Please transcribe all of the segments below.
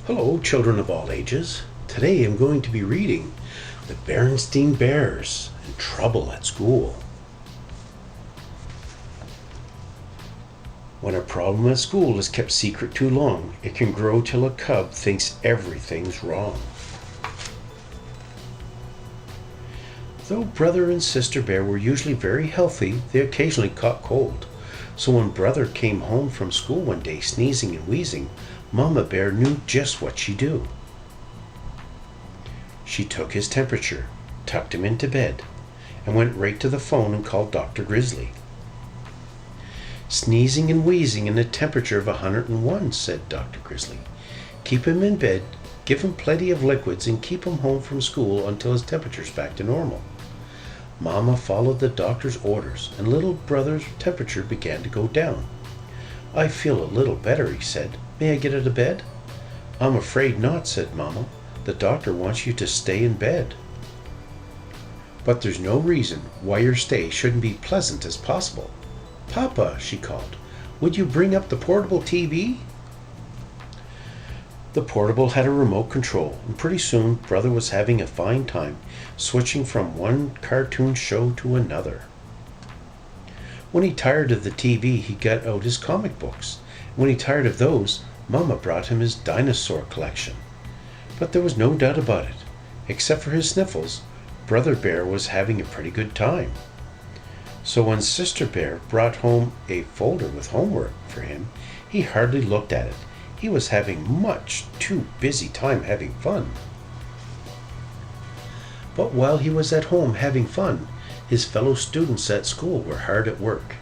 Hello, children of all ages. Today I'm going to be reading The Berenstain Bears and Trouble at School. When a problem at school is kept secret too long, it can grow till a cub thinks everything's wrong. Though brother and sister bear were usually very healthy, they occasionally caught cold. So when brother came home from school one day sneezing and wheezing, Mama Bear knew just what she'd do. She took his temperature, tucked him into bed, and went right to the phone and called Dr. Grizzly. "Sneezing and wheezing and a temperature of 101, said Dr. Grizzly. "Keep him in bed, give him plenty of liquids, and keep him home from school until his temperature's back to normal." Mama followed the doctor's orders, and little brother's temperature began to go down. "I feel a little better," he said. "May I get out of bed?" "I'm afraid not," said Mama. "The doctor wants you to stay in bed." "But there's no reason why your stay shouldn't be pleasant as possible." "Papa," she called, "would you bring up the portable TV?" The portable had a remote control, and pretty soon brother was having a fine time switching from one cartoon show to another. When he tired of the TV, he got out his comic books. When he tired of those, Mama brought him his dinosaur collection. But there was no doubt about it. Except for his sniffles, Brother Bear was having a pretty good time. So when Sister Bear brought home a folder with homework for him, he hardly looked at it. He was having much too busy time having fun. But while he was at home having fun, his fellow students at school were hard at work.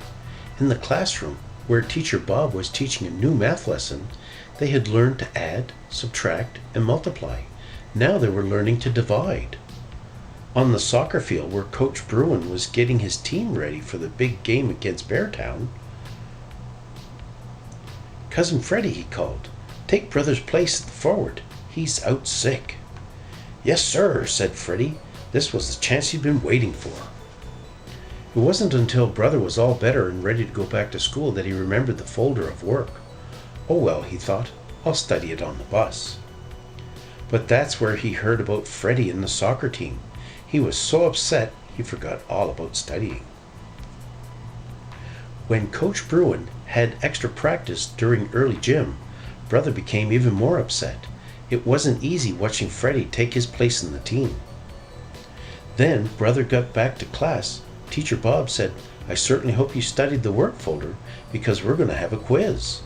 In the classroom, where Teacher Bob was teaching a new math lesson, they had learned to add, subtract, and multiply. Now they were learning to divide. On the soccer field, where Coach Bruin was getting his team ready for the big game against Beartown, "Cousin Freddie," he called, "take brother's place at the forward. He's out sick." "Yes, sir," said Freddie. This was the chance he'd been waiting for. It wasn't until brother was all better and ready to go back to school that he remembered the folder of work. "Oh well," he thought, "I'll study it on the bus." But that's where he heard about Freddie and the soccer team. He was so upset he forgot all about studying. When Coach Bruin had extra practice during early gym, brother became even more upset. It wasn't easy watching Freddie take his place in the team. Then brother got back to class. Teacher Bob said, "I certainly hope you studied the work folder, because we're going to have a quiz."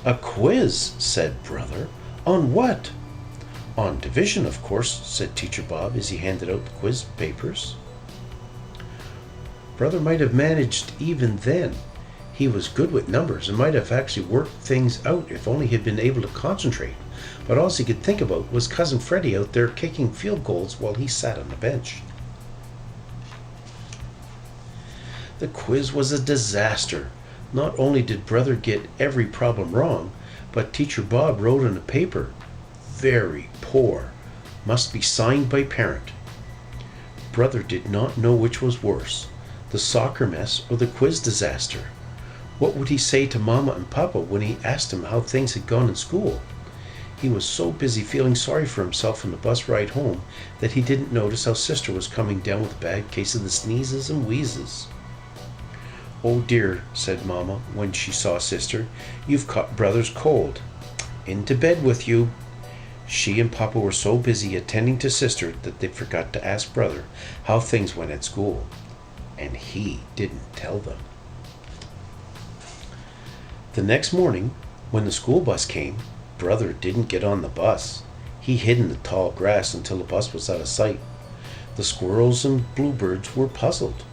"A quiz?" said brother. "On what?" "On division, of course," said Teacher Bob as he handed out the quiz papers. Brother might have managed even then. He was good with numbers and might have actually worked things out if only he'd been able to concentrate. But all he could think about was Cousin Freddie out there kicking field goals while he sat on the bench. The quiz was a disaster. Not only did brother get every problem wrong, but Teacher Bob wrote on a paper, "Very poor. Must be signed by parent." Brother did not know which was worse, the soccer mess or the quiz disaster. What would he say to Mama and Papa when he asked them how things had gone in school? He was so busy feeling sorry for himself on the bus ride home that he didn't notice how Sister was coming down with a bad case of the sneezes and wheezes. "Oh dear," said Mama when she saw Sister, "you've caught brother's cold. Into bed with you." She and Papa were so busy attending to Sister that they forgot to ask brother how things went at school. And he didn't tell them. The next morning, when the school bus came, brother didn't get on the bus. He hid in the tall grass until the bus was out of sight. The squirrels and bluebirds were puzzled.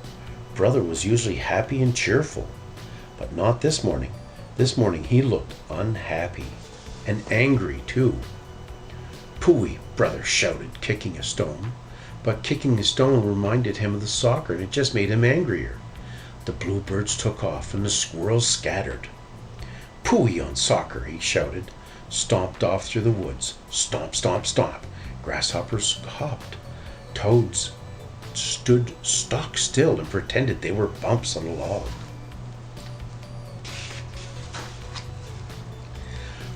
Brother was usually happy and cheerful, but not this morning. This morning he looked unhappy and angry too. "Pooey," brother shouted, kicking a stone. But kicking a stone reminded him of the soccer, and it just made him angrier. The bluebirds took off and the squirrels scattered. "Pooey on soccer," he shouted, stomped off through the woods. Stomp, stomp, stomp. Grasshoppers hopped. Toads stood stock still and pretended they were bumps on a log.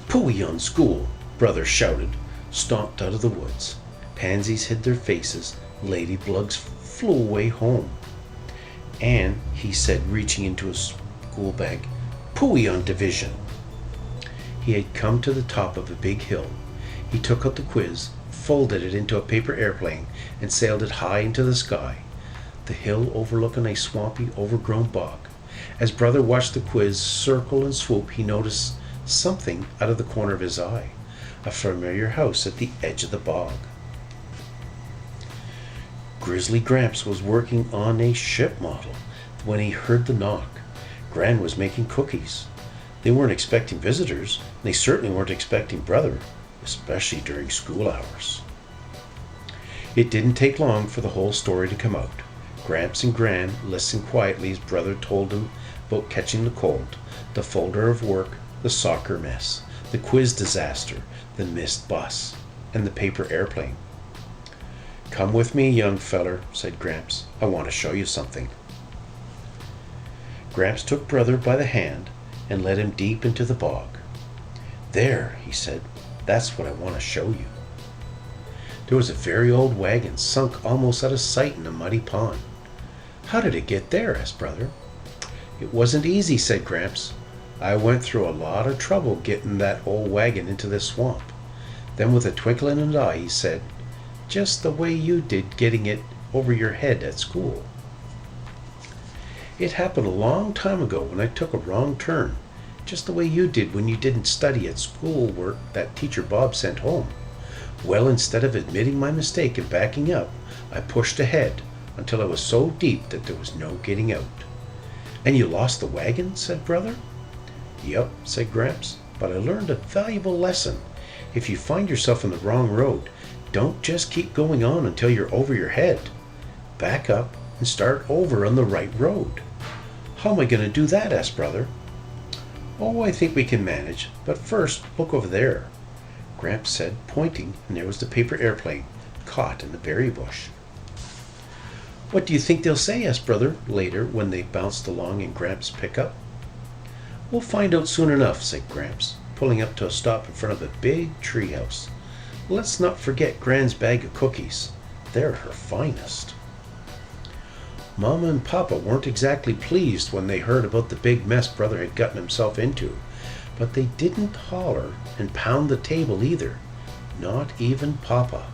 "Pooey on school," Brother shouted, stomped out of the woods. Pansies hid their faces, ladybugs flew away home. And, he said, reaching into his school bag, "Pooey on division." He had come to the top of a big hill. He took out the quiz, folded it into a paper airplane, and sailed it high into the sky. The hill overlooking a swampy, overgrown bog. As Brother watched the quiz circle and swoop, he noticed something out of the corner of his eye. A familiar house at the edge of the bog. Grizzly Gramps was working on a ship model when he heard the knock. Gran was making cookies. They weren't expecting visitors, and they certainly weren't expecting Brother, especially during school hours. It didn't take long for the whole story to come out. Gramps and Gran listened quietly as Brother told them about catching the cold, the folder of work, the soccer mess, the quiz disaster, the missed bus, and the paper airplane. "Come with me, young feller," said Gramps. "I want to show you something." Gramps took Brother by the hand and led him deep into the bog. "There," he said, "that's what I want to show you." There was a very old wagon sunk almost out of sight in a muddy pond. "How did it get there?" asked Brother. "It wasn't easy," said Gramps. "I went through a lot of trouble getting that old wagon into this swamp." Then with a twinkle in his eye, he said, "Just the way you did getting it over your head at school." "It happened a long time ago when I took a wrong turn, just the way you did when you didn't study at school work that Teacher Bob sent home. Well, instead of admitting my mistake and backing up, I pushed ahead until I was so deep that there was no getting out." "And you lost the wagon?" said Brother. "Yep," said Gramps, "but I learned a valuable lesson. If you find yourself on the wrong road, don't just keep going on until you're over your head. Back up and start over on the right road." "How am I going to do that?" asked Brother. "Oh, I think we can manage, but first look over there," Gramps said, pointing, and there was the paper airplane, caught in the berry bush. "What do you think they'll say?" asked Brother later when they bounced along in Gramps' pickup. "We'll find out soon enough," said Gramps, pulling up to a stop in front of a big treehouse. "Let's not forget Gran's bag of cookies. They're her finest." Mama and Papa weren't exactly pleased when they heard about the big mess Brother had gotten himself into, but they didn't holler and pound the table either. Not even Papa.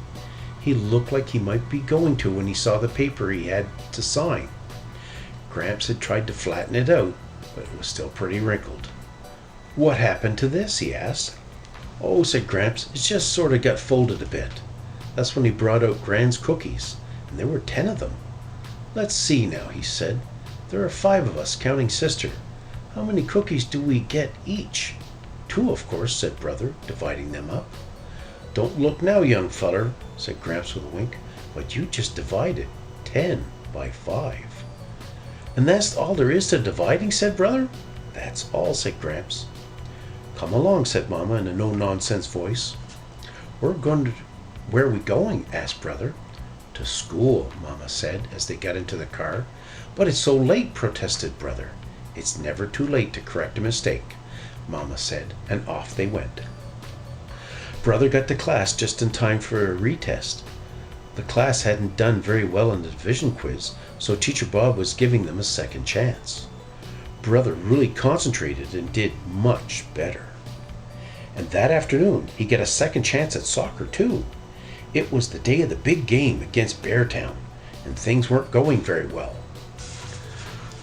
He looked like he might be going to when he saw the paper he had to sign. Gramps had tried to flatten it out, but it was still pretty wrinkled. "What happened to this?" he asked. "Oh," said Gramps, "it just sort of got folded a bit." That's when he brought out Gran's cookies, and there were 10 of them. "Let's see now," he said. "There are 5 of us, counting Sister. How many cookies do we get each?" "2, of course," said Brother, dividing them up. "Don't look now, young feller," said Gramps with a wink, "but you just divided 10 by 5. "And that's all there is to dividing?" said Brother. "That's all," said Gramps. "Come along," said Mama in a no-nonsense voice. Where are we going?" asked Brother. "To school," Mama said as they got into the car. "But it's so late," protested Brother. "It's never too late to correct a mistake," Mama said, and off they went. Brother got to class just in time for a retest. The class hadn't done very well in the division quiz, so Teacher Bob was giving them a second chance. Brother really concentrated and did much better. And that afternoon, he got a second chance at soccer, too. It was the day of the big game against Beartown, and things weren't going very well.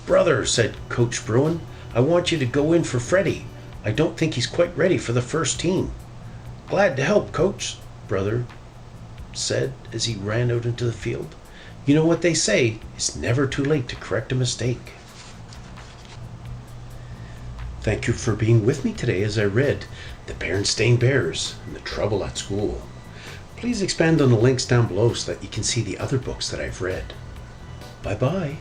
"Brother," said Coach Bruin, "I want you to go in for Freddie. I don't think he's quite ready for the first team." "Glad to help, Coach," Brother said as he ran out into the field. "You know what they say, it's never too late to correct a mistake." Thank you for being with me today as I read The Berenstain Bears and the Trouble at School. Please expand on the links down below so that you can see the other books that I've read. Bye-bye.